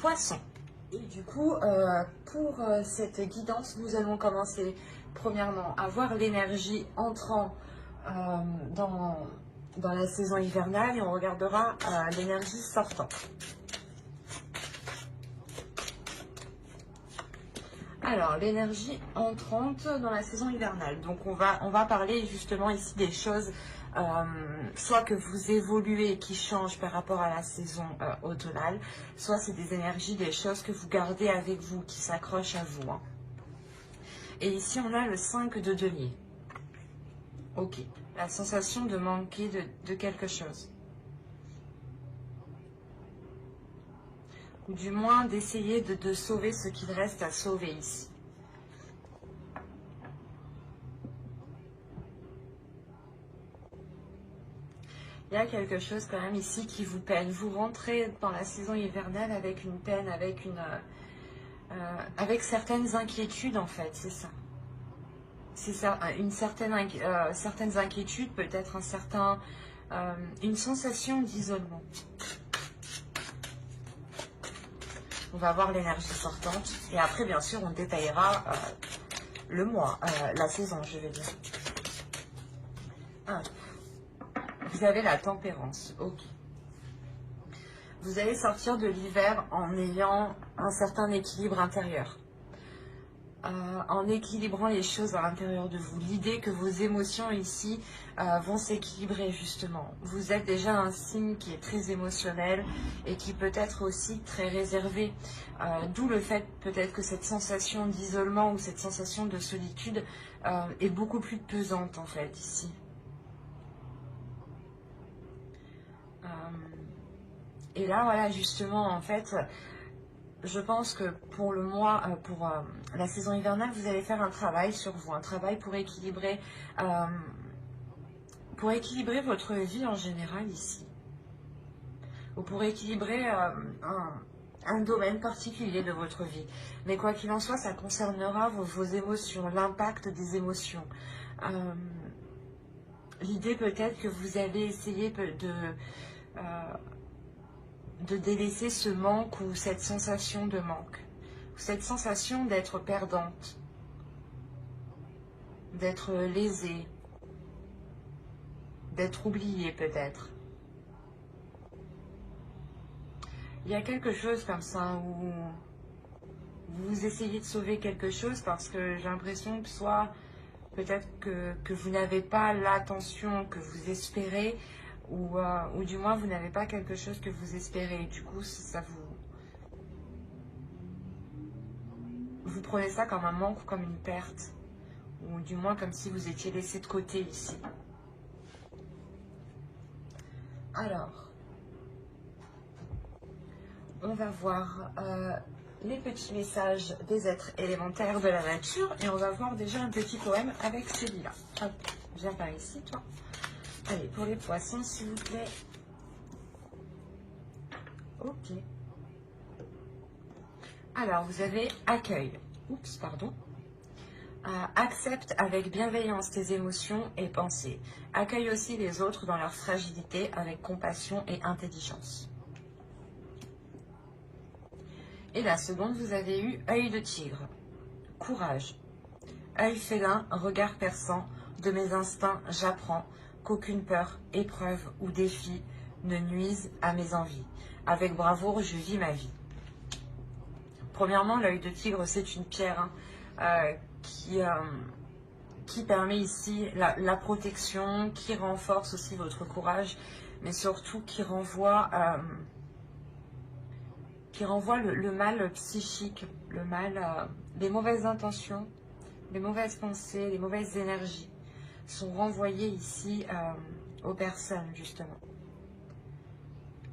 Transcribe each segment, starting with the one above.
Poissons. Et du coup, pour cette guidance, nous allons commencer premièrement à voir l'énergie entrant dans la saison hivernale et on regardera l'énergie sortant. Alors, l'énergie entrante dans la saison hivernale. Donc, on va parler justement ici des choses, soit que vous évoluez, qui changent par rapport à la saison automnale, soit c'est des énergies, des choses que vous gardez avec vous, qui s'accrochent à vous. Hein. Et ici, on a le 5 de denier. Ok, la sensation de manquer de quelque chose. Ou du moins d'essayer de sauver ce qu'il reste à sauver ici. Il y a quelque chose quand même ici qui vous peine. Vous rentrez dans la saison hivernale avec une peine, avec certaines inquiétudes en fait, c'est ça. C'est ça, certaines inquiétudes, peut-être une sensation d'isolement. On va voir l'énergie sortante. Et après, bien sûr, on détaillera le mois, la saison, je vais dire. Ah, vous avez la tempérance. Ok. Vous allez sortir de l'hiver en ayant un certain équilibre intérieur. En équilibrant les choses à l'intérieur de vous. L'idée que vos émotions ici vont s'équilibrer justement. Vous êtes déjà un signe qui est très émotionnel et qui peut être aussi très réservé. D'où le fait peut-être que cette sensation d'isolement ou cette sensation de solitude est beaucoup plus pesante en fait ici. Et là voilà justement en fait... Je pense que pour le mois, pour la saison hivernale, vous allez faire un travail sur vous, un travail pour équilibrer votre vie en général ici. Ou pour équilibrer un domaine particulier de votre vie. Mais quoi qu'il en soit, ça concernera vos émotions, l'impact des émotions. L'idée peut-être que vous allez essayer de délaisser ce manque ou cette sensation de manque, ou cette sensation d'être perdante, d'être lésée, d'être oubliée peut-être. Il y a quelque chose comme ça où vous essayez de sauver quelque chose parce que j'ai l'impression que soit peut-être que vous n'avez pas l'attention que vous espérez, ou du moins vous n'avez pas quelque chose que vous espérez. Du coup, ça vous prenez ça comme un manque, comme une perte, ou du moins comme si vous étiez laissé de côté ici. Alors, on va voir les petits messages des êtres élémentaires de la nature et on va voir déjà un petit poème avec celui-là. Hop, viens par ici, toi. Allez, pour les poissons, s'il vous plaît. Ok. Alors, vous avez accueil. Oups, pardon. Accepte avec bienveillance tes émotions et pensées. Accueille aussi les autres dans leur fragilité avec compassion et intelligence. Et la seconde, vous avez eu œil de tigre. Courage. Œil félin, regard perçant, de mes instincts j'apprends qu'aucune peur, épreuve ou défi ne nuise à mes envies. Avec bravoure, je vis ma vie. Premièrement, l'œil de tigre, c'est une pierre qui permet ici la protection, qui renforce aussi votre courage, mais surtout qui renvoie le mal psychique, le mal, les mauvaises intentions, les mauvaises pensées, les mauvaises énergies sont renvoyées ici aux personnes, justement.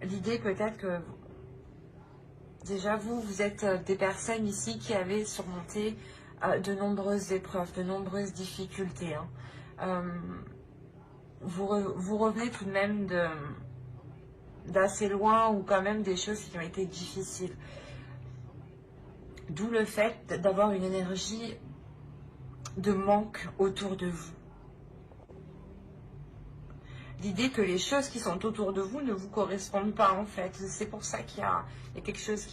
L'idée peut-être que déjà vous êtes des personnes ici qui avez surmonté de nombreuses épreuves, de nombreuses difficultés. Hein. Vous revenez tout de même d'assez loin ou quand même des choses qui ont été difficiles. D'où le fait d'avoir une énergie de manque autour de vous. L'idée que les choses qui sont autour de vous ne vous correspondent pas en fait. C'est pour ça qu'il y a quelque chose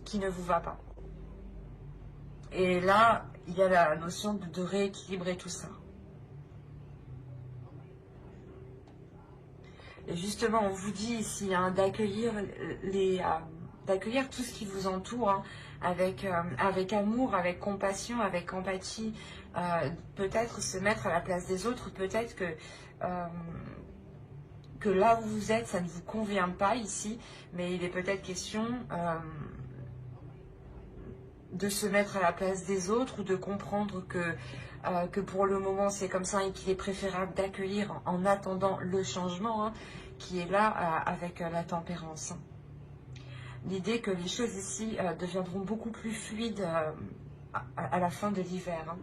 qui ne vous va pas. Et là, il y a la notion de rééquilibrer tout ça. Et justement, on vous dit ici hein, d'accueillir d'accueillir tout ce qui vous entoure hein, avec amour, avec compassion, avec empathie. Peut-être se mettre à la place des autres, peut-être que là où vous êtes, ça ne vous convient pas ici, mais il est peut-être question de se mettre à la place des autres ou de comprendre que pour le moment c'est comme ça et qu'il est préférable d'accueillir en attendant le changement hein, qui est là avec la tempérance. L'idée que les choses ici deviendront beaucoup plus fluides à la fin de l'hiver. Hein.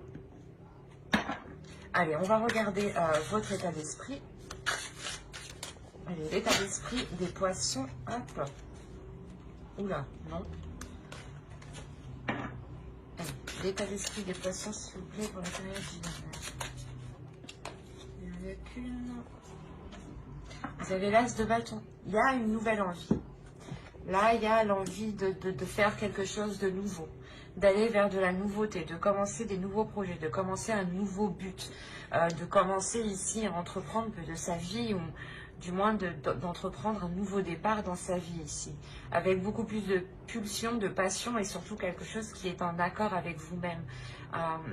Allez, on va regarder votre état d'esprit. Allez, l'état d'esprit des poissons. Hop. Oula, non. L'état d'esprit des poissons, s'il vous plaît, pour la période hivernale. Il n'y en a qu'une. Vous avez l'as de bâton. Il y a une nouvelle envie. Là, il y a l'envie de faire quelque chose de nouveau, d'aller vers de la nouveauté, de commencer des nouveaux projets, de commencer un nouveau but, de commencer ici à entreprendre de sa vie ou du moins d'entreprendre un nouveau départ dans sa vie ici, avec beaucoup plus de pulsion, de passion et surtout quelque chose qui est en accord avec vous-même.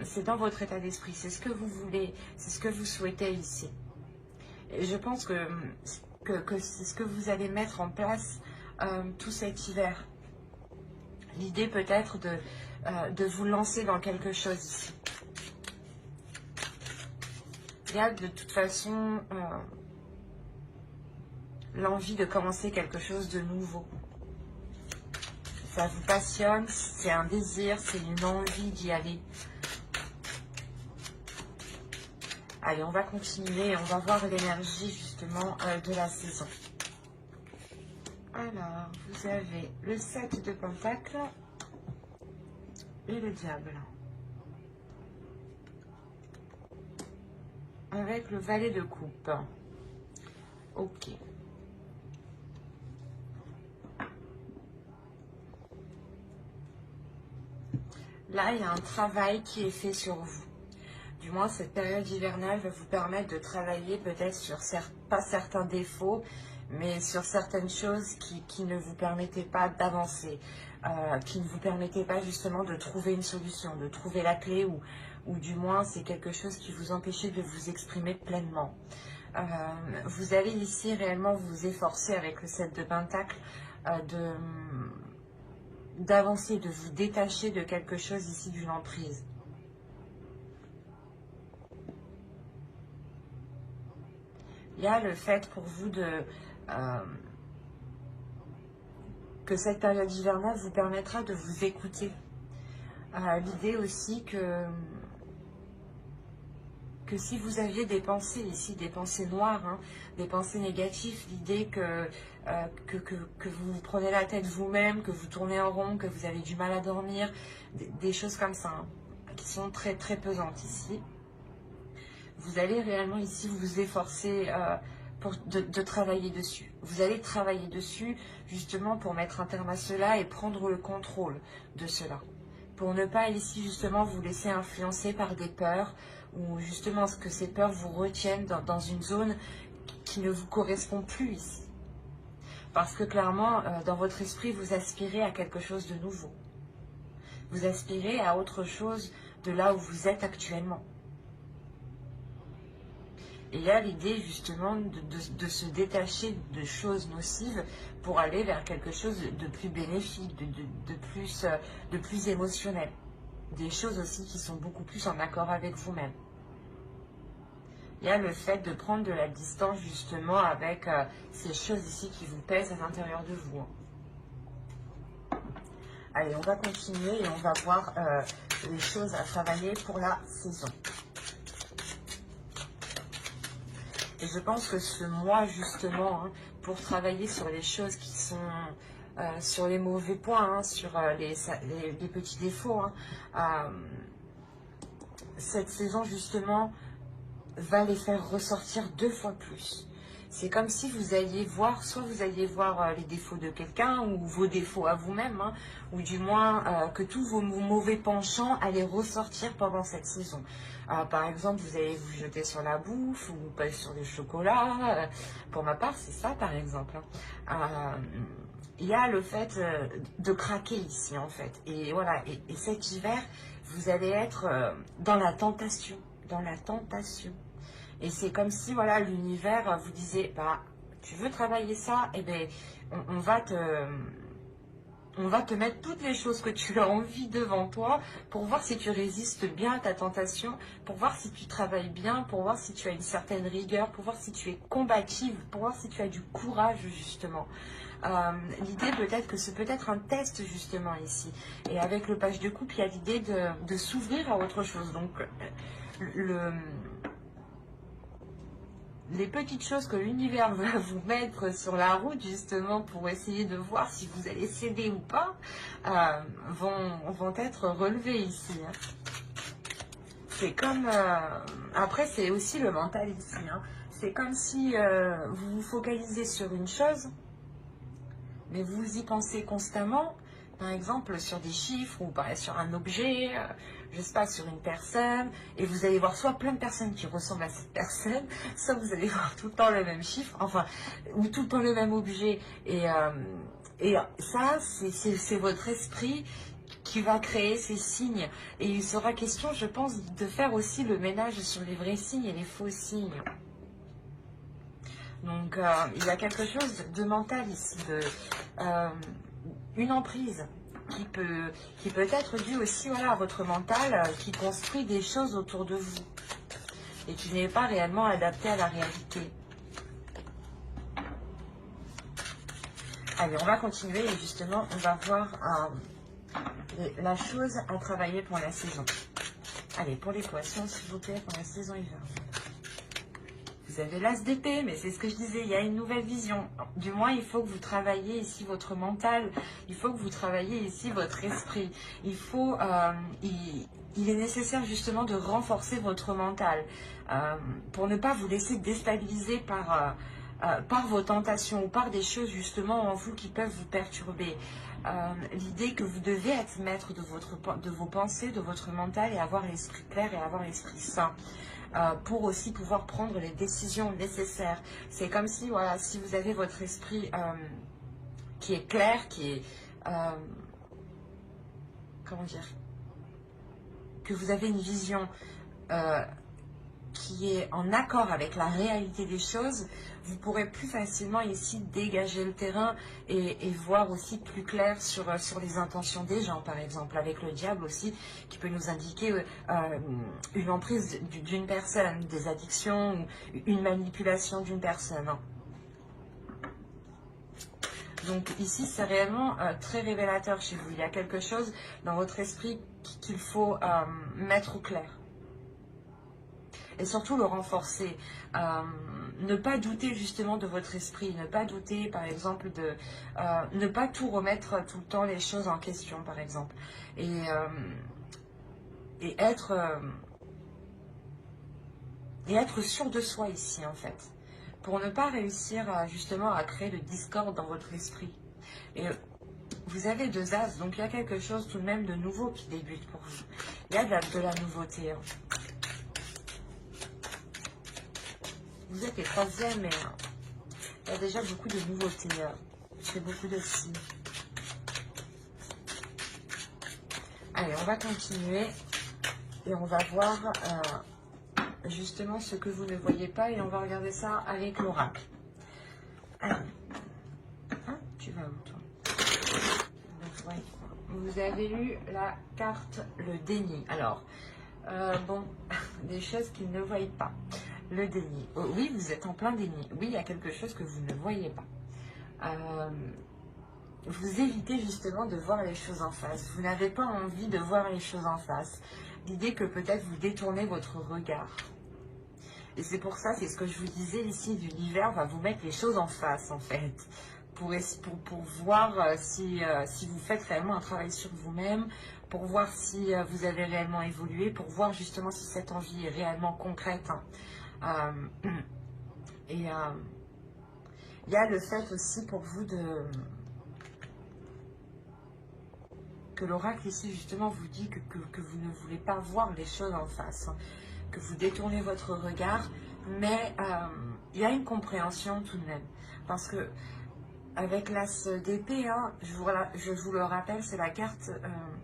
C'est dans votre état d'esprit, c'est ce que vous voulez, c'est ce que vous souhaitez ici. Et je pense que c'est ce que vous allez mettre en place tout cet hiver. L'idée peut-être de vous lancer dans quelque chose ici. Il y a de toute façon l'envie de commencer quelque chose de nouveau. Ça vous passionne, c'est un désir, c'est une envie d'y aller. Allez, on va continuer, on va voir l'énergie justement de la saison. Alors, vous avez le 7 de Pentacles et le diable. Avec le valet de coupe. Ok. Là, il y a un travail qui est fait sur vous. Du moins, cette période hivernale va vous permettre de travailler peut-être sur, pas certains défauts, mais sur certaines choses qui ne vous permettaient pas d'avancer, qui ne vous permettaient pas justement de trouver une solution, de trouver la clé, ou du moins c'est quelque chose qui vous empêchait de vous exprimer pleinement. Vous allez ici réellement vous efforcer avec le 7 de Pentacle d'avancer, de vous détacher de quelque chose ici, d'une emprise. Il y a le fait pour vous que cette période hivernale vous permettra de vous écouter. L'idée aussi que si vous aviez des pensées ici, des pensées noires, hein, des pensées négatives, l'idée que vous vous prenez la tête vous-même, que vous tournez en rond, que vous avez du mal à dormir, des choses comme ça, hein, qui sont très très pesantes ici. Vous allez réellement ici vous efforcer de travailler dessus. Vous allez travailler dessus justement pour mettre un terme à cela et prendre le contrôle de cela. Pour ne pas ici justement vous laisser influencer par des peurs ou justement que ces peurs vous retiennent dans une zone qui ne vous correspond plus ici. Parce que clairement, dans votre esprit, vous aspirez à quelque chose de nouveau. Vous aspirez à autre chose de là où vous êtes actuellement. Et il y a l'idée justement de se détacher de choses nocives pour aller vers quelque chose de plus bénéfique, de plus émotionnel. Des choses aussi qui sont beaucoup plus en accord avec vous-même. Il y a le fait de prendre de la distance justement avec ces choses ici qui vous pèsent à l'intérieur de vous. Allez, on va continuer et on va voir les choses à travailler pour la saison. Et je pense que ce mois, justement, hein, pour travailler sur les choses qui sont sur les mauvais points, hein, sur les petits défauts, hein, cette saison, justement, va les faire ressortir 2 fois plus. C'est comme si vous alliez voir, soit vous alliez voir les défauts de quelqu'un ou vos défauts à vous-même, hein, ou du moins que tous vos mauvais penchants allaient ressortir pendant cette saison. Par exemple, vous allez vous jeter sur la bouffe ou pas sur le chocolat. Pour ma part, c'est ça par exemple, hein. Il y a le fait de craquer ici en fait. Et voilà, et cet hiver, vous allez être dans la tentation, dans la tentation. Et c'est comme si, voilà, l'univers vous disait, bah, tu veux travailler ça, eh bien, on va te mettre toutes les choses que tu as envie devant toi pour voir si tu résistes bien à ta tentation, pour voir si tu travailles bien, pour voir si tu as une certaine rigueur, pour voir si tu es combative, pour voir si tu as du courage, justement. L'idée peut-être que c'est peut-être un test justement ici. Et avec le page de coupe, il y a l'idée de s'ouvrir à autre chose. Donc, les petites choses que l'univers va vous mettre sur la route justement pour essayer de voir si vous allez céder ou pas, vont être relevées ici, hein. C'est comme... après, c'est aussi le mental ici, hein. C'est comme si vous vous focalisez sur une chose, mais vous y pensez constamment, par exemple sur des chiffres ou sur un objet, je ne sais pas, sur une personne, et vous allez voir soit plein de personnes qui ressemblent à cette personne, soit vous allez voir tout le temps le même chiffre, enfin, ou tout le temps le même objet, et ça, c'est votre esprit qui va créer ces signes, et il sera question, je pense, de faire aussi le ménage sur les vrais signes et les faux signes. Donc, il y a quelque chose de mental ici, une emprise qui peut être due aussi, voilà, à votre mental qui construit des choses autour de vous et qui n'est pas réellement adapté à la réalité. Allez, on va continuer et justement, on va voir la chose à travailler pour la saison. Allez, pour les poissons, s'il vous plaît, pour la saison hiver. Vous avez l'as d'épée, mais c'est ce que je disais, il y a une nouvelle vision. Du moins, il faut que vous travailliez ici votre mental, il faut que vous travailliez ici votre esprit. Il est nécessaire justement de renforcer votre mental pour ne pas vous laisser déstabiliser par vos tentations ou par des choses justement en vous qui peuvent vous perturber. L'idée que vous devez être maître de vos pensées, de votre mental et avoir l'esprit clair et avoir l'esprit sain. Pour aussi pouvoir prendre les décisions nécessaires. C'est comme si, voilà, si vous avez votre esprit qui est clair, qui est, comment dire, que vous avez une vision qui est en accord avec la réalité des choses, vous pourrez plus facilement ici dégager le terrain et voir aussi plus clair sur les intentions des gens, par exemple, avec le diable aussi, qui peut nous indiquer une emprise d'une personne, des addictions, ou une manipulation d'une personne. Donc ici, c'est réellement très révélateur chez vous. Il y a quelque chose dans votre esprit qu'il faut mettre au clair. Et surtout le renforcer. Ne pas douter justement de votre esprit, ne pas douter par exemple ne pas tout remettre tout le temps les choses en question par exemple. Et être sûr de soi ici en fait. Pour ne pas réussir justement à créer le discorde dans votre esprit. Et vous avez 2 as, donc il y a quelque chose tout de même de nouveau qui débute pour vous. Il y a de la nouveauté. Vous êtes les 3e, mais il y a déjà beaucoup de nouveautés. C'est beaucoup de signes. Allez, on va continuer et on va voir justement ce que vous ne voyez pas et on va regarder ça avec l'oracle. Allez. Hein, tu vas où toi? Donc, ouais. Vous avez eu la carte le déni. Alors, bon, des choses qu'ils ne voient pas. Le déni. Oh, oui, vous êtes en plein déni. Oui, il y a quelque chose que vous ne voyez pas. Vous évitez justement de voir les choses en face. Vous n'avez pas envie de voir les choses en face. L'idée que peut-être vous détournez votre regard. Et c'est pour ça, c'est ce que je vous disais ici, l'univers va vous mettre les choses en face en fait. Pour voir si vous faites réellement un travail sur vous-même, pour voir si vous avez réellement évolué, pour voir justement si cette envie est réellement concrète. Hein. il y a le fait aussi pour vous que l'oracle ici justement vous dit que vous ne voulez pas voir les choses en face, hein, que vous détournez votre regard, mais il y a une compréhension tout de même. Parce que avec l'as d'épée, hein, je vous le rappelle, c'est la carte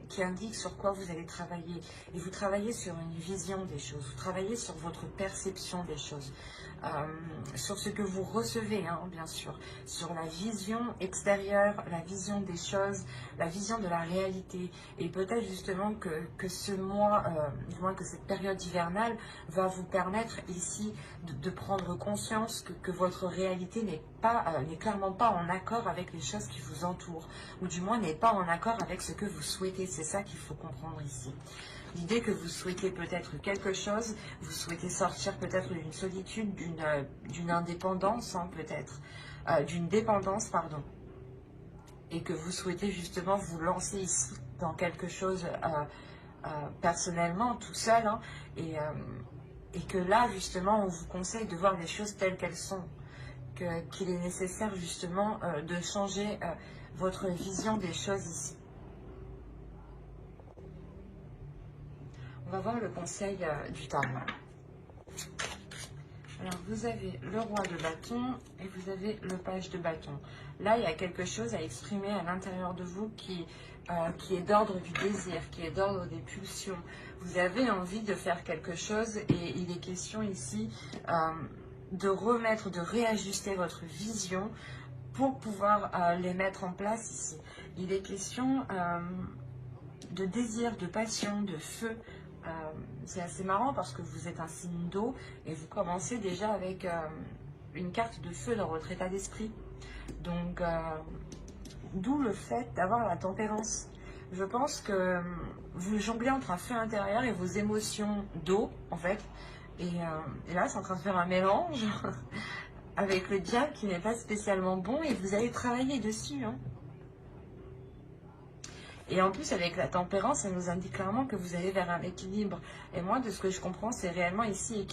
qui indique sur quoi vous allez travailler. Et vous travaillez sur une vision des choses, vous travaillez sur votre perception des choses, sur ce que vous recevez, hein, bien sûr, sur la vision extérieure, la vision des choses, la vision de la réalité. Et peut-être justement que ce mois, du moins que cette période hivernale, va vous permettre ici de prendre conscience que votre réalité n'est clairement pas en accord avec les choses qui vous entourent, ou du moins n'est pas en accord avec ce que vous souhaitez. C'est ça qu'il faut comprendre ici. L'idée que vous souhaitez peut-être quelque chose, vous souhaitez sortir peut-être d'une solitude, d'une indépendance, hein, peut-être, d'une dépendance, pardon, et que vous souhaitez justement vous lancer ici dans quelque chose personnellement, tout seul, hein, et que là, justement, on vous conseille de voir les choses telles qu'elles sont, qu'il est nécessaire, justement, de changer votre vision des choses ici. On va voir le conseil du tarot. Alors, vous avez le roi de bâton et vous avez le page de bâton. Là, il y a quelque chose à exprimer à l'intérieur de vous qui est d'ordre du désir, qui est d'ordre des pulsions. Vous avez envie de faire quelque chose et il est question ici de remettre, de réajuster votre vision pour pouvoir les mettre en place ici. Il est question de désir, de passion, de feu. C'est assez marrant parce que vous êtes un signe d'eau et vous commencez déjà avec une carte de feu dans votre état d'esprit. Donc, d'où le fait d'avoir la tempérance. Je pense que vous jonglez entre un feu intérieur et vos émotions d'eau, en fait. Et là, c'est en train de faire un mélange avec le diable qui n'est pas spécialement bon et vous allez travailler dessus, hein. Et en plus, avec la tempérance, ça nous indique clairement que vous allez vers un équilibre. Et moi, de ce que je comprends, c'est réellement ici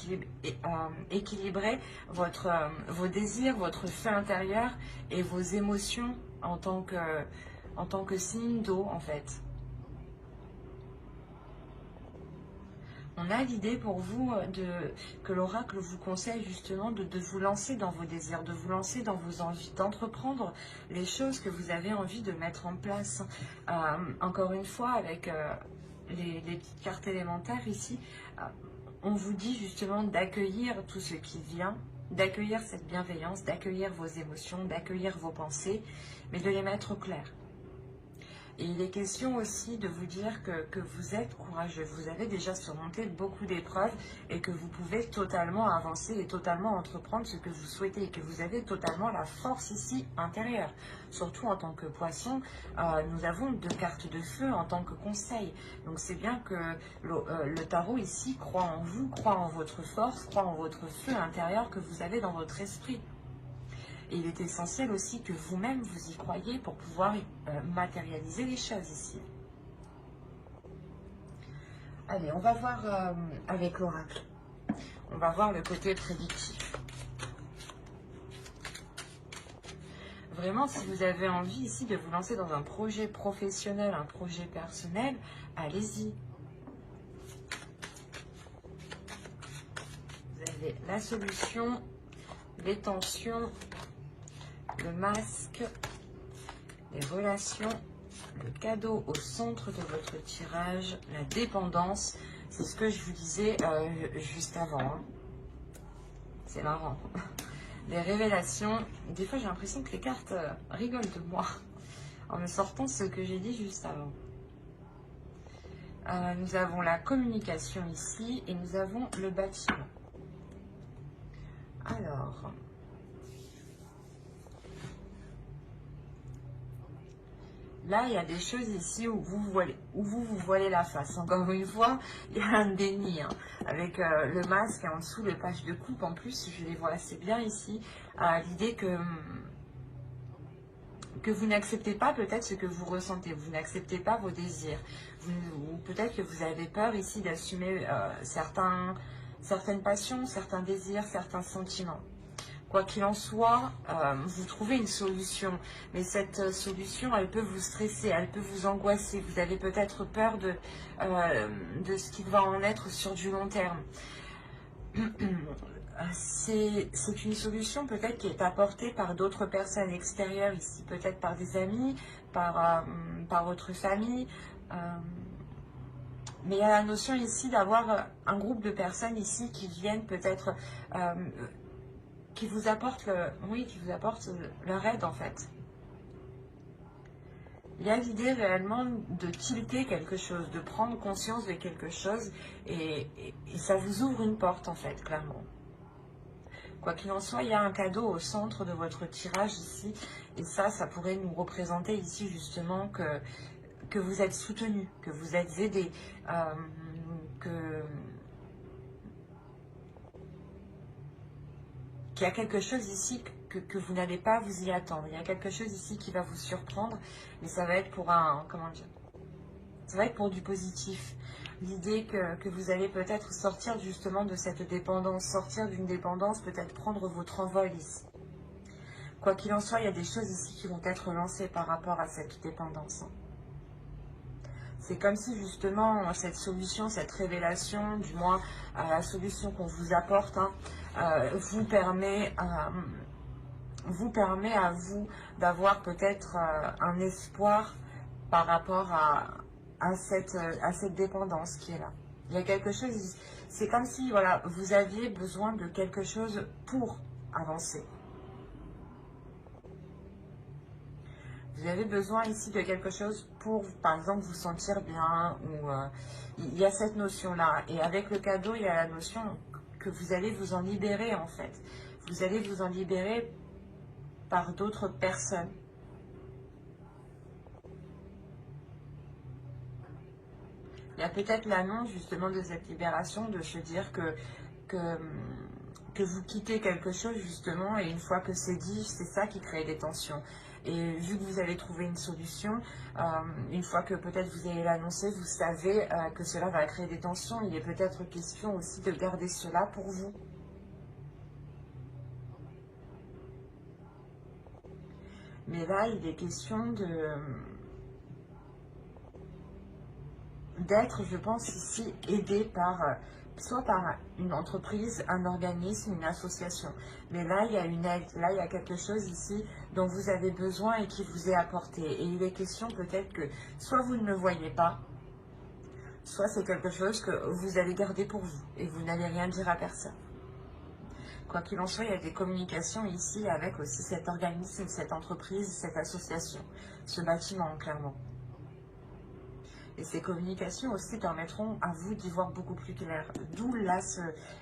équilibrer vos désirs, votre feu intérieur et vos émotions en tant que signe d'eau, en fait. On a l'idée pour vous que l'oracle vous conseille justement de vous lancer dans vos désirs, de vous lancer dans vos envies, d'entreprendre les choses que vous avez envie de mettre en place. Encore une fois, avec les petites cartes élémentaires ici, on vous dit justement d'accueillir tout ce qui vient, d'accueillir cette bienveillance, d'accueillir vos émotions, d'accueillir vos pensées, mais de les mettre au clair. Et il est question aussi de vous dire que vous êtes courageux, vous avez déjà surmonté beaucoup d'épreuves et que vous pouvez totalement avancer et totalement entreprendre ce que vous souhaitez et que vous avez totalement la force ici intérieure. Surtout en tant que poisson, nous avons 2 cartes de feu en tant que conseil. Donc c'est bien que le tarot ici croit en vous, croit en votre force, croit en votre feu intérieur que vous avez dans votre esprit. Et il est essentiel aussi que vous-même vous y croyez pour pouvoir matérialiser les choses ici. Allez, on va voir avec l'oracle. On va voir le côté prédictif. Vraiment, si vous avez envie ici de vous lancer dans un projet professionnel, un projet personnel, allez-y. Vous avez la solution, les tensions, le masque, les relations, le cadeau au centre de votre tirage, la dépendance. C'est ce que je vous disais juste avant. Hein. C'est marrant. Les révélations. Des fois, j'ai l'impression que les cartes rigolent de moi en me sortant ce que j'ai dit juste avant. Nous avons la communication ici et nous avons le bâtiment. Alors... Là, il y a des choses ici où vous vous voilez la face. Encore une fois, il y a un déni. Hein, avec le masque et en dessous, le page de coupe. En plus, je les vois assez bien ici. L'idée que vous n'acceptez pas peut-être ce que vous ressentez. Vous n'acceptez pas vos désirs. Ou peut-être que vous avez peur ici d'assumer certaines passions, certains désirs, certains sentiments. Quoi qu'il en soit, vous trouvez une solution. Mais cette solution, elle peut vous stresser, elle peut vous angoisser. Vous avez peut-être peur de ce qu'il va en être sur du long terme. C'est une solution peut-être qui est apportée par d'autres personnes extérieures ici, peut-être par des amis, par votre famille. Mais il y a la notion ici d'avoir un groupe de personnes ici qui viennent peut-être, qui vous apportent leur aide en fait. Il y a l'idée réellement de tilter quelque chose, de prendre conscience de quelque chose et ça vous ouvre une porte en fait, clairement. Quoi qu'il en soit, il y a un cadeau au centre de votre tirage ici et ça pourrait nous représenter ici justement que vous êtes soutenu, que vous êtes aidé, qu'il y a quelque chose ici que vous n'allez pas vous y attendre. Il y a quelque chose ici qui va vous surprendre, mais ça va être pour ça va être pour du positif. L'idée que vous allez peut-être sortir justement de cette dépendance, sortir d'une dépendance, peut-être prendre votre envol ici. Quoi qu'il en soit, il y a des choses ici qui vont être lancées par rapport à cette dépendance. C'est comme si justement cette solution, cette révélation, du moins la solution qu'on vous apporte, vous permet à vous d'avoir peut-être un espoir par rapport à cette dépendance qui est là. Il y a quelque chose, c'est comme si voilà, vous aviez besoin de quelque chose pour avancer. Vous avez besoin ici de quelque chose pour, par exemple, vous sentir bien. Ou il y a cette notion-là. Et avec le cadeau, il y a la notion que vous allez vous en libérer, en fait. Vous allez vous en libérer par d'autres personnes. Il y a peut-être l'annonce, justement, de cette libération, de se dire que vous quittez quelque chose, justement, et une fois que c'est dit, c'est ça qui crée des tensions. Et vu que vous allez trouver une solution, une fois que peut-être vous allez l'annoncer, vous savez que cela va créer des tensions. Il est peut-être question aussi de garder cela pour vous. Mais là, il est question d'être, je pense, ici aidé par soit par une entreprise, un organisme, une association. Mais là, il y a une aide, là, il y a quelque chose ici dont vous avez besoin et qui vous est apporté. Et il est question peut-être que soit vous ne le voyez pas, soit c'est quelque chose que vous allez garder pour vous et vous n'allez rien dire à personne. Quoi qu'il en soit, il y a des communications ici avec aussi cet organisme, cette entreprise, cette association, ce bâtiment, clairement. Et ces communications aussi permettront à vous d'y voir beaucoup plus clair. D'où l'as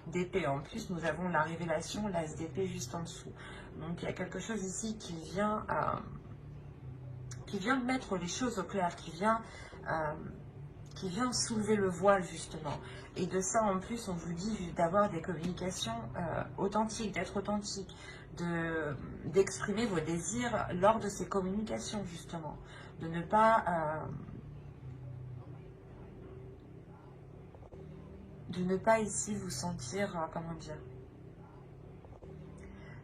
d'épée. En plus, nous avons la révélation, l'as d'épée juste en dessous. Donc, il y a quelque chose ici qui vient mettre les choses au clair, qui vient soulever le voile, justement. Et de ça, en plus, on vous dit d'avoir des communications authentiques, d'être authentique, d'exprimer vos désirs lors de ces communications, justement. De ne pas ici vous sentir, comment dire,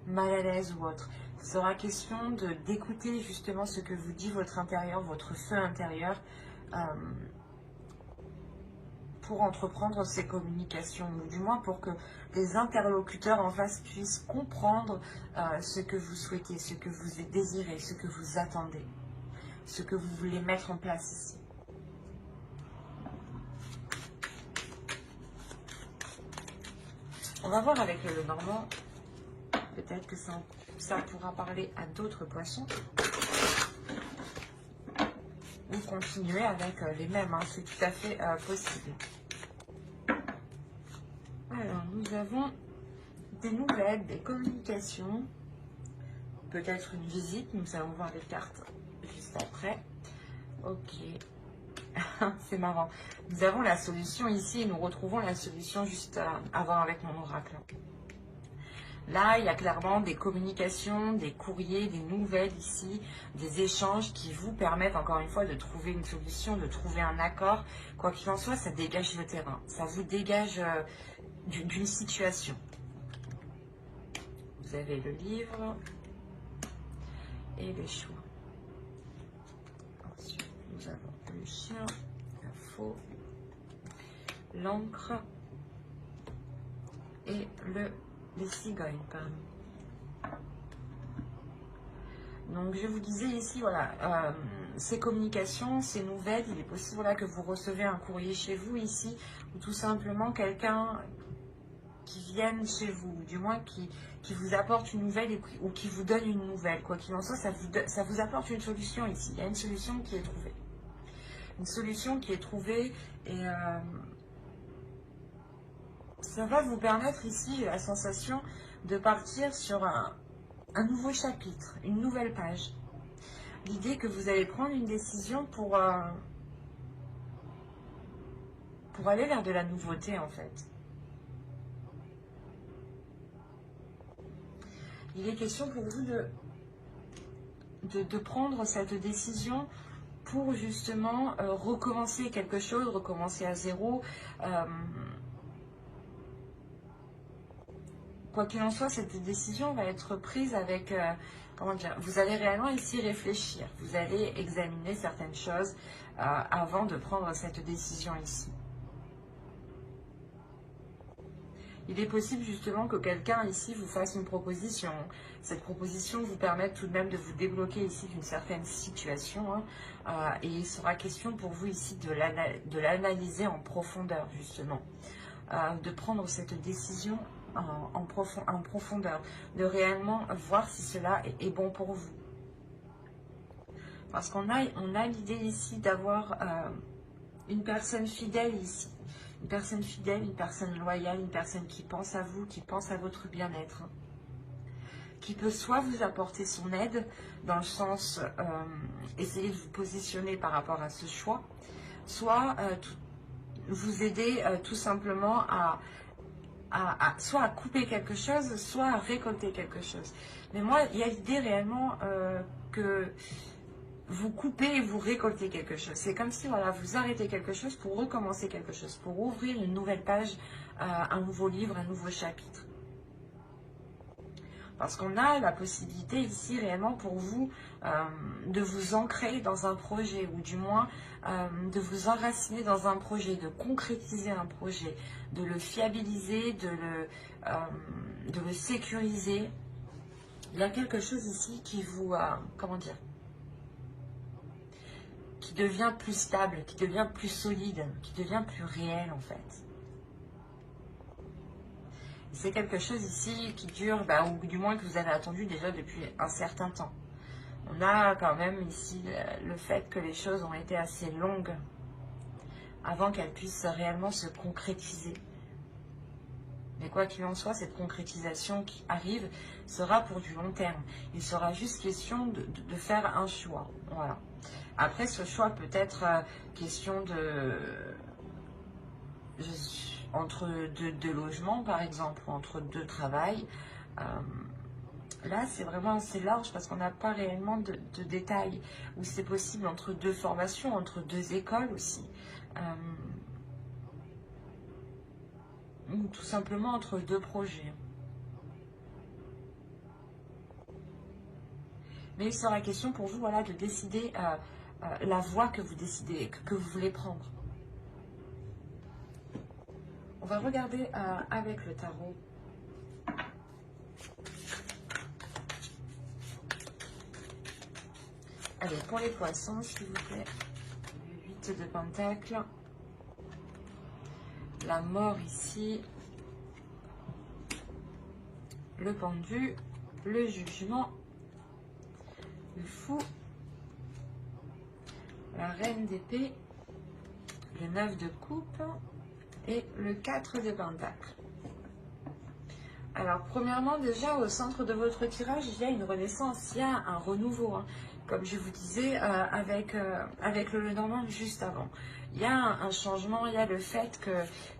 mal à l'aise ou autre. Il sera question d'écouter justement ce que vous dit votre intérieur, votre feu intérieur, pour entreprendre ces communications, ou du moins pour que les interlocuteurs en face puissent comprendre ce que vous souhaitez, ce que vous désirez, ce que vous attendez, ce que vous voulez mettre en place ici. On va voir avec le Lenormand. Peut-être que ça pourra parler à d'autres poissons. Ou continuer avec les mêmes. Hein, c'est tout à fait possible. Alors, nous avons des nouvelles, des communications. Peut-être une visite. Nous allons voir les cartes juste après. Ok. C'est marrant. Nous avons la solution ici et nous retrouvons la solution juste avant avec mon oracle. Là, il y a clairement des communications, des courriers, des nouvelles ici, des échanges qui vous permettent encore une fois de trouver une solution, de trouver un accord. Quoi qu'il en soit, ça dégage le terrain. Ça vous dégage d'une situation. Vous avez le livre et le choix. Ensuite, nous avons le chien, la faux, l'encre et les cigognes, pardon. Donc je vous disais ici, voilà, ces communications, ces nouvelles, il est possible voilà, que vous recevez un courrier chez vous ici, ou tout simplement quelqu'un qui vienne chez vous, ou du moins qui vous apporte une nouvelle ou qui vous donne une nouvelle. Quoi qu'il en soit, ça vous apporte une solution ici. Il y a une solution qui est trouvée. Une solution qui est trouvée et ça va vous permettre ici la sensation de partir sur un nouveau chapitre, une nouvelle page. L'idée que vous allez prendre une décision pour aller vers de la nouveauté en fait. Il est question pour vous de prendre cette décision pour justement recommencer quelque chose, recommencer à zéro. Quoi qu'il en soit, cette décision va être prise avec, comment dire, vous allez réellement ici réfléchir. Vous allez examiner certaines choses avant de prendre cette décision ici. Il est possible justement que quelqu'un ici vous fasse une proposition. Cette proposition vous permette tout de même de vous débloquer ici d'une certaine situation. Et il sera question pour vous ici de l'analyser en profondeur justement. De prendre cette décision en profondeur. De réellement voir si cela est bon pour vous. Parce qu'on a l'idée ici d'avoir une personne fidèle ici. Une personne fidèle, une personne loyale, une personne qui pense à vous, qui pense à votre bien-être. Qui peut soit vous apporter son aide, dans le sens essayer de vous positionner par rapport à ce choix, soit vous aider tout simplement soit à couper quelque chose, soit à récolter quelque chose. Mais moi, il y a l'idée réellement que vous coupez et vous récoltez quelque chose. C'est comme si voilà, vous arrêtez quelque chose pour recommencer quelque chose, pour ouvrir une nouvelle page, un nouveau livre, un nouveau chapitre. Parce qu'on a la possibilité ici réellement pour vous de vous ancrer dans un projet, ou du moins de vous enraciner dans un projet, de concrétiser un projet, de le fiabiliser, de le sécuriser. Il y a quelque chose ici qui vous, comment dire, qui devient plus stable, qui devient plus solide, qui devient plus réel en fait. C'est quelque chose ici qui dure, ou du moins que vous avez attendu déjà depuis un certain temps. On a quand même ici le fait que les choses ont été assez longues avant qu'elles puissent réellement se concrétiser. Mais quoi qu'il en soit, cette concrétisation qui arrive sera pour du long terme. Il sera juste question de faire un choix. Voilà. Après, ce choix peut être question entre deux logements, par exemple, ou entre deux travails. Là, c'est vraiment assez large parce qu'on n'a pas réellement de détails. Ou c'est possible entre deux formations, entre deux écoles aussi. Ou tout simplement entre deux projets. Mais il sera question pour vous voilà, de décider la voie que vous décidez, que vous voulez prendre. On va regarder avec le tarot. Allez, pour les poissons, s'il vous plaît. Le 8 de Pentacle. La mort ici. Le pendu. Le jugement. Le fou. La reine d'épée. Le 9 de coupe. Et le 4 de Pentacle. Alors, premièrement, déjà, au centre de votre tirage, il y a une renaissance, il y a un renouveau. Hein. Comme je vous disais avec le Lenormand juste avant. Il y a un changement, il y a le fait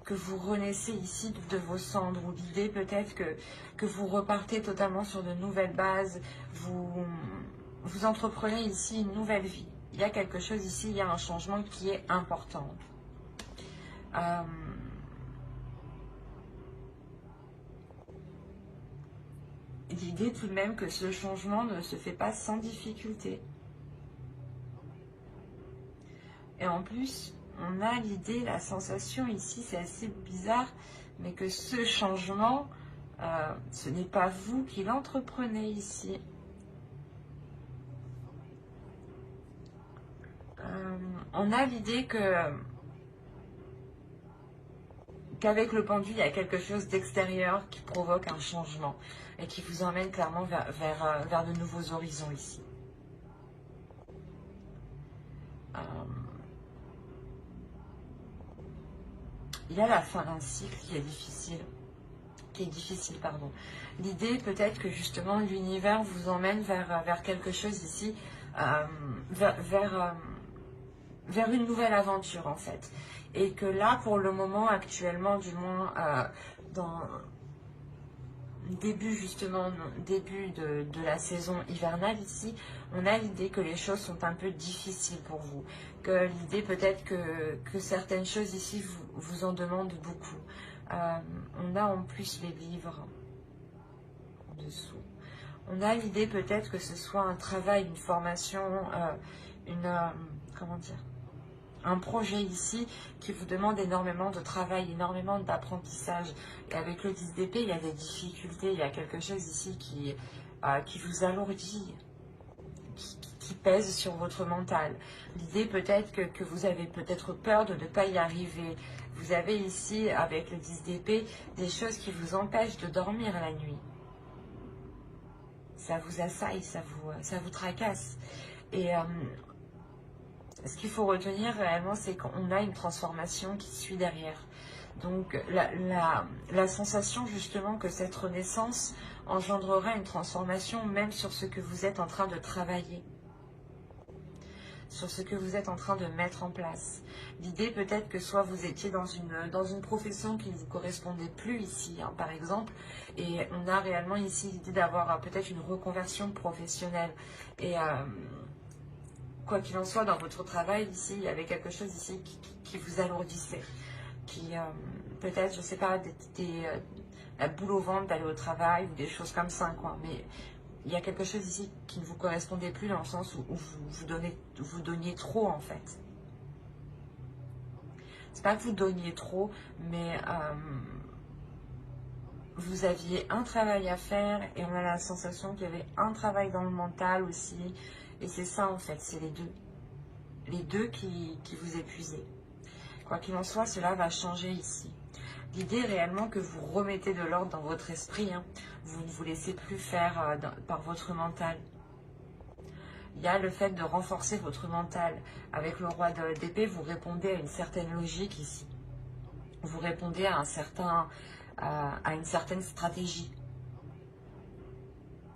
que vous renaissez ici de vos cendres, ou l'idée peut-être que vous repartez totalement sur de nouvelles bases, vous entreprenez ici une nouvelle vie. Il y a quelque chose ici, il y a un changement qui est important. l'idée tout de même que ce changement ne se fait pas sans difficulté. Et en plus, on a l'idée, la sensation ici, c'est assez bizarre, mais que ce changement, ce n'est pas vous qui l'entreprenez ici. On a l'idée qu'avec le pendu, il y a quelque chose d'extérieur qui provoque un changement et qui vous emmène clairement vers de nouveaux horizons ici. Il y a la fin d'un cycle qui est difficile. Pardon. L'idée peut-être que justement l'univers vous emmène vers quelque chose ici, vers une nouvelle aventure en fait. Et que là, pour le moment, actuellement, du moins, dans début de la saison hivernale ici, on a l'idée que les choses sont un peu difficiles pour vous. Que l'idée peut-être que certaines choses ici vous en demandent beaucoup. On a en plus les livres en dessous. On a l'idée peut-être que ce soit un travail, une formation, comment dire, un projet ici qui vous demande énormément de travail, énormément d'apprentissage. Et avec le 10 d'épée, il y a des difficultés, il y a quelque chose ici qui vous alourdit, qui pèse sur votre mental. L'idée peut-être que vous avez peut-être peur de ne pas y arriver. Vous avez ici, avec le 10 d'épée, des choses qui vous empêchent de dormir la nuit. Ça vous assaille, ça vous tracasse. Et ce qu'il faut retenir réellement, c'est qu'on a une transformation qui suit derrière. Donc la sensation justement que cette renaissance engendrera une transformation même sur ce que vous êtes en train de travailler, sur ce que vous êtes en train de mettre en place. L'idée peut-être que soit vous étiez dans une profession qui ne vous correspondait plus ici, hein, par exemple, et on a réellement ici l'idée d'avoir peut-être une reconversion professionnelle. Et quoi qu'il en soit, dans votre travail ici, il y avait quelque chose ici qui vous alourdissait, qui peut-être, je ne sais pas, la boule au ventre d'aller au travail ou des choses comme ça, quoi. Mais il y a quelque chose ici qui ne vous correspondait plus dans le sens où vous donniez trop en fait. C'est pas que vous donniez trop, mais vous aviez un travail à faire et on a la sensation qu'il y avait un travail dans le mental aussi. Et c'est ça en fait, c'est les deux. Les deux qui vous épuisaient. Quoi qu'il en soit, cela va changer ici. L'idée réellement que vous remettez de l'ordre dans votre esprit, hein. Vous ne vous laissez plus faire par votre mental. Il y a le fait de renforcer votre mental. Avec le roi d'épée, vous répondez à une certaine logique ici. Vous répondez à une certaine stratégie,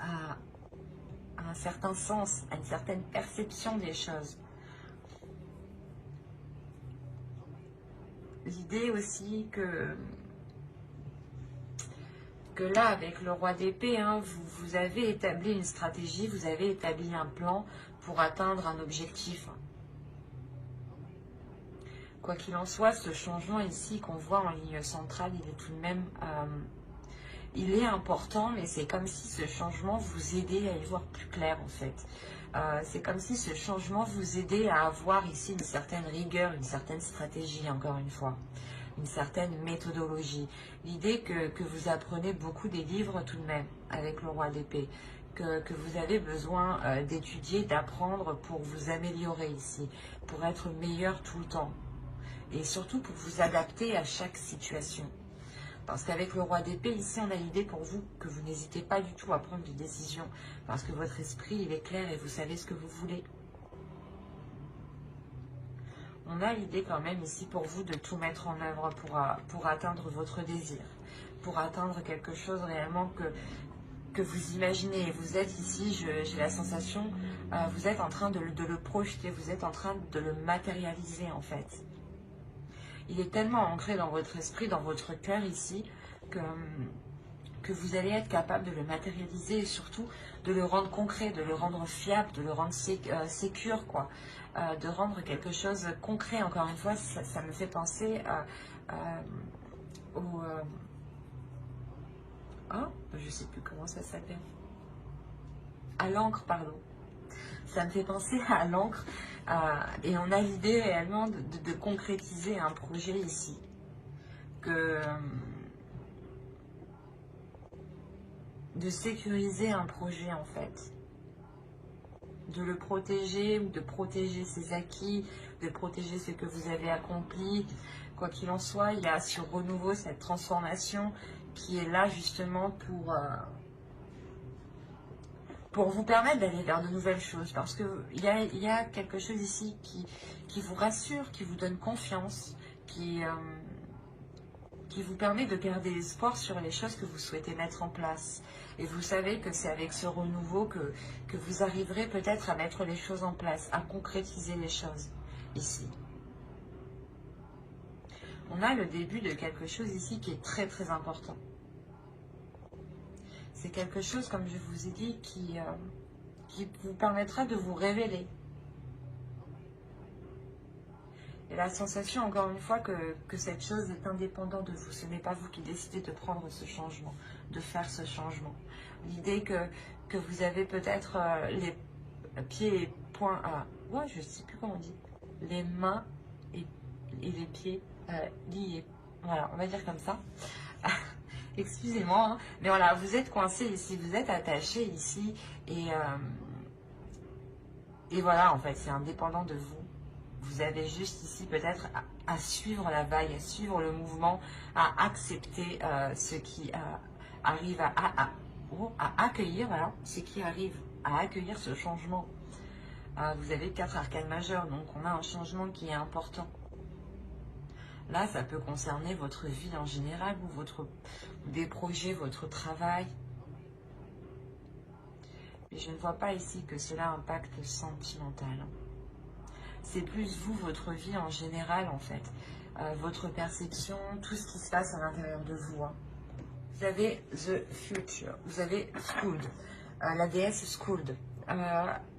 à un certain sens, à une certaine perception des choses. L'idée aussi que là, avec le roi d'épée, hein, vous avez établi une stratégie, vous avez établi un plan pour atteindre un objectif. Quoi qu'il en soit, ce changement ici qu'on voit en ligne centrale, il est tout de même... il est important, mais c'est comme si ce changement vous aidait à y voir plus clair en fait. C'est comme si ce changement vous aidait à avoir ici une certaine rigueur, une certaine stratégie, encore une fois. Une certaine méthodologie. L'idée que vous apprenez beaucoup des livres tout de même avec le roi d'épée, que vous avez besoin d'étudier, d'apprendre pour vous améliorer ici, pour être meilleur tout le temps et surtout pour vous adapter à chaque situation. Parce qu'avec le roi d'épée, ici on a l'idée pour vous que vous n'hésitez pas du tout à prendre des décisions parce que votre esprit il est clair et vous savez ce que vous voulez. On a l'idée quand même ici pour vous de tout mettre en œuvre pour atteindre votre désir, pour atteindre quelque chose réellement que vous imaginez. Vous êtes ici, j'ai la sensation, vous êtes en train de le projeter, vous êtes en train de le matérialiser en fait. Il est tellement ancré dans votre esprit, dans votre cœur ici, que vous allez être capable de le matérialiser et surtout de le rendre concret, de le rendre fiable, de le rendre sécure, quoi. De rendre quelque chose concret. Encore une fois, ça me fait penser Hein, je sais plus comment ça s'appelle. À l'encre, pardon. Ça me fait penser à l'encre. Et on a l'idée réellement de concrétiser un projet ici. De sécuriser un projet en fait. De le protéger ou de protéger ses acquis, de protéger ce que vous avez accompli. Quoi qu'il en soit, il y a sur renouveau cette transformation qui est là justement pour vous permettre d'aller vers de nouvelles choses. Parce qu'il y a quelque chose ici qui vous rassure, qui vous donne confiance, qui vous permet de garder l'espoir sur les choses que vous souhaitez mettre en place. Et vous savez que c'est avec ce renouveau que vous arriverez peut-être à mettre les choses en place, à concrétiser les choses ici. On a le début de quelque chose ici qui est très très important. C'est quelque chose, comme je vous ai dit, qui vous permettra de vous révéler. Et la sensation, encore une fois, que cette chose est indépendante de vous. Ce n'est pas vous qui décidez de prendre ce changement, de faire ce changement. L'idée que vous avez peut-être les pieds et poings ouais, je ne sais plus comment on dit. Les mains et les pieds liés. Voilà, on va dire comme ça. Excusez-moi, hein, mais voilà, vous êtes coincé ici, vous êtes attaché ici. Et voilà, en fait, c'est indépendant de vous. Vous avez juste ici peut-être à suivre la vague, à suivre le mouvement, à accepter ce qui arrive à accueillir, voilà, ce qui arrive à accueillir ce changement. Vous avez 4 arcanes majeures, donc on a un changement qui est important. Là, ça peut concerner votre vie en général, ou des projets, votre travail. Mais je ne vois pas ici que cela impacte sentimental. C'est plus vous, votre vie en général en fait, votre perception, tout ce qui se passe à l'intérieur de vous. Hein. Vous avez The Future, vous avez Skuld, la déesse Skuld.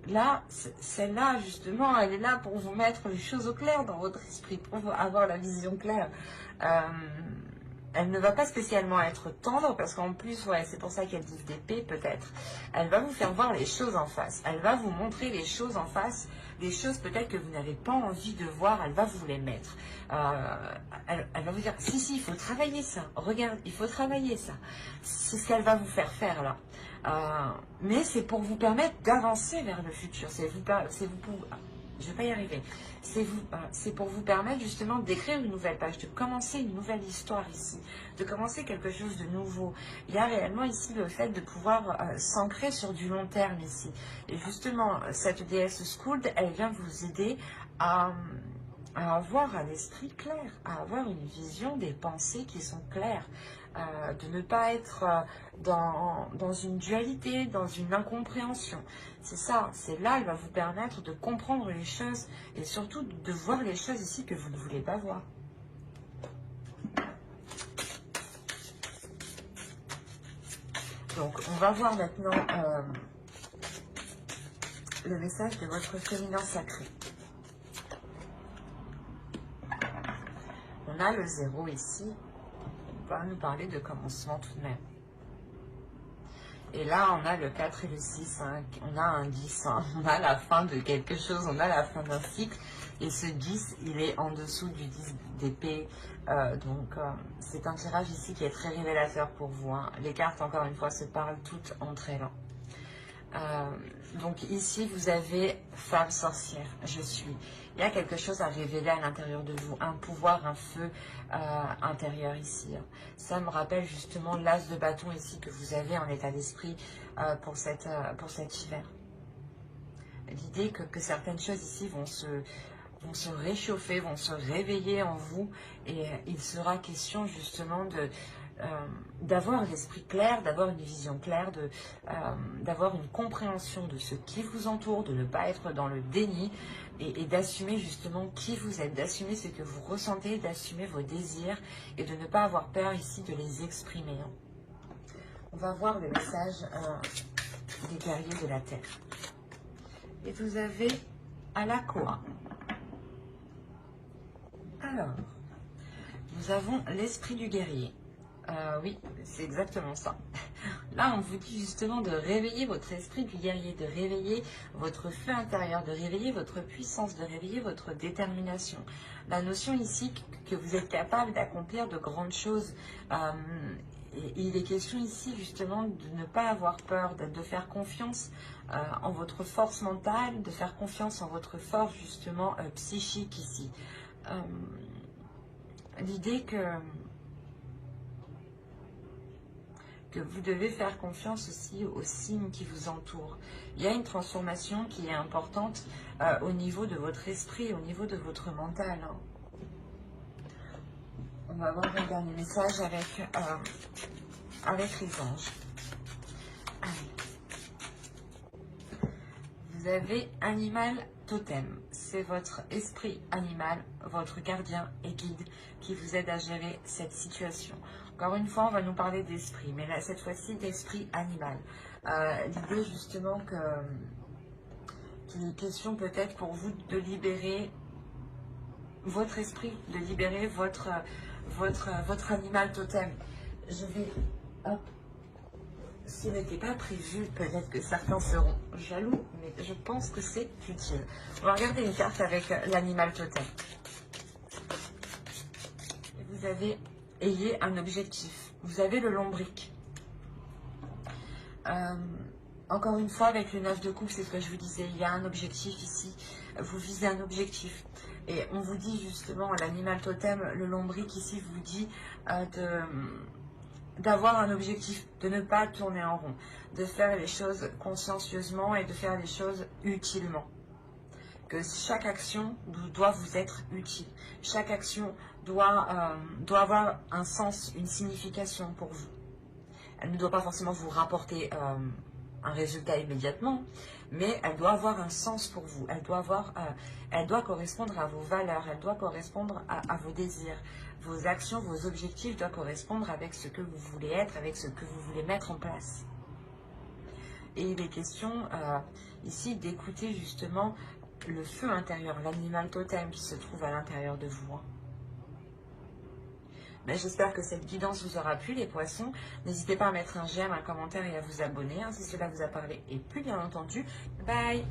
Là, celle-là justement, elle est là pour vous mettre les choses au clair dans votre esprit, pour avoir la vision claire. Elle ne va pas spécialement être tendre, parce qu'en plus, ouais, c'est pour ça qu'elle dit d'épée peut-être. Elle va vous faire voir les choses en face. Elle va vous montrer les choses en face, des choses peut-être que vous n'avez pas envie de voir, elle va vous les mettre. Elle va vous dire, si, il faut travailler ça. Regarde, il faut travailler ça. C'est ce qu'elle va vous faire faire là. Mais c'est pour vous permettre d'avancer vers le futur. Je vais pas y arriver. C'est pour vous permettre justement d'écrire une nouvelle page, de commencer une nouvelle histoire ici, de commencer quelque chose de nouveau. Il y a réellement ici le fait de pouvoir s'ancrer sur du long terme ici. Et justement, cette déesse Skuld, elle vient vous aider à avoir un esprit clair, à avoir une vision des pensées qui sont claires, de ne pas être dans une dualité, dans une incompréhension. C'est ça, c'est là, elle va vous permettre de comprendre les choses et surtout de voir les choses ici que vous ne voulez pas voir. Donc, on va voir maintenant le message de votre féminin sacré. On a le 0 ici, on va nous parler de commencement tout de même. Et là, on a le 4 et le 6, hein. On a un 10, hein. On a la fin de quelque chose, on a la fin d'un cycle. Et ce 10, il est en dessous du 10 d'épée. Donc, c'est un tirage ici qui est très révélateur pour vous. Hein. Les cartes, encore une fois, se parlent toutes entre elles. Donc ici, vous avez femme sorcière, je suis. Il y a quelque chose à révéler à l'intérieur de vous, un pouvoir, un feu intérieur ici. Ça me rappelle justement l'as de bâton ici que vous avez en état d'esprit pour cet hiver. L'idée que certaines choses ici vont se réchauffer, vont se réveiller en vous et il sera question justement d'avoir l'esprit clair, d'avoir une vision claire, d'avoir une compréhension de ce qui vous entoure, de ne pas être dans le déni et d'assumer justement qui vous êtes, d'assumer ce que vous ressentez, d'assumer vos désirs et de ne pas avoir peur ici de les exprimer. On va voir le message des guerriers de la Terre. Et vous avez Alakoa. Alors, nous avons l'esprit du guerrier. Oui, c'est exactement ça. Là, on vous dit justement de réveiller votre esprit du guerrier, de réveiller votre feu intérieur, de réveiller votre puissance, de réveiller votre détermination. La notion ici que vous êtes capable d'accomplir de grandes choses. Et il est question ici justement de ne pas avoir peur, de faire confiance en votre force mentale, de faire confiance en votre force justement psychique ici. L'idée que vous devez faire confiance aussi aux signes qui vous entourent. Il y a une transformation qui est importante au niveau de votre esprit, au niveau de votre mental. Hein. On va voir un dernier message avec les anges. Allez. Vous avez animal totem. C'est votre esprit animal, votre gardien et guide qui vous aide à gérer cette situation. Encore une fois, on va nous parler d'esprit, mais là, cette fois-ci, d'esprit animal. L'idée, justement, qu'il est question peut-être pour vous de libérer votre esprit, de libérer votre animal totem. Je vais... Hop. Ce n'était pas prévu, peut-être que certains seront jaloux, mais je pense que c'est utile. On va regarder une carte avec l'animal totem. Vous ayez un objectif. Vous avez le lombric. Encore une fois, avec le 9 de coupe, c'est ce que je vous disais. Il y a un objectif ici. Vous visez un objectif. Et on vous dit justement, l'animal totem, le lombric ici vous dit d'avoir un objectif, de ne pas tourner en rond, de faire les choses consciencieusement et de faire les choses utilement. Que chaque action doit vous être utile. Chaque action doit avoir un sens, une signification pour vous. Elle ne doit pas forcément vous rapporter un résultat immédiatement, mais elle doit avoir un sens pour vous. Elle doit correspondre à vos valeurs, elle doit correspondre à vos désirs. Vos actions, vos objectifs doivent correspondre avec ce que vous voulez être, avec ce que vous voulez mettre en place. Et il est question ici d'écouter justement le feu intérieur, l'animal totem qui se trouve à l'intérieur de vous. Mais j'espère que cette guidance vous aura plu, les poissons. N'hésitez pas à mettre un j'aime, un commentaire et à vous abonner si cela vous a parlé. Et plus bien entendu, bye!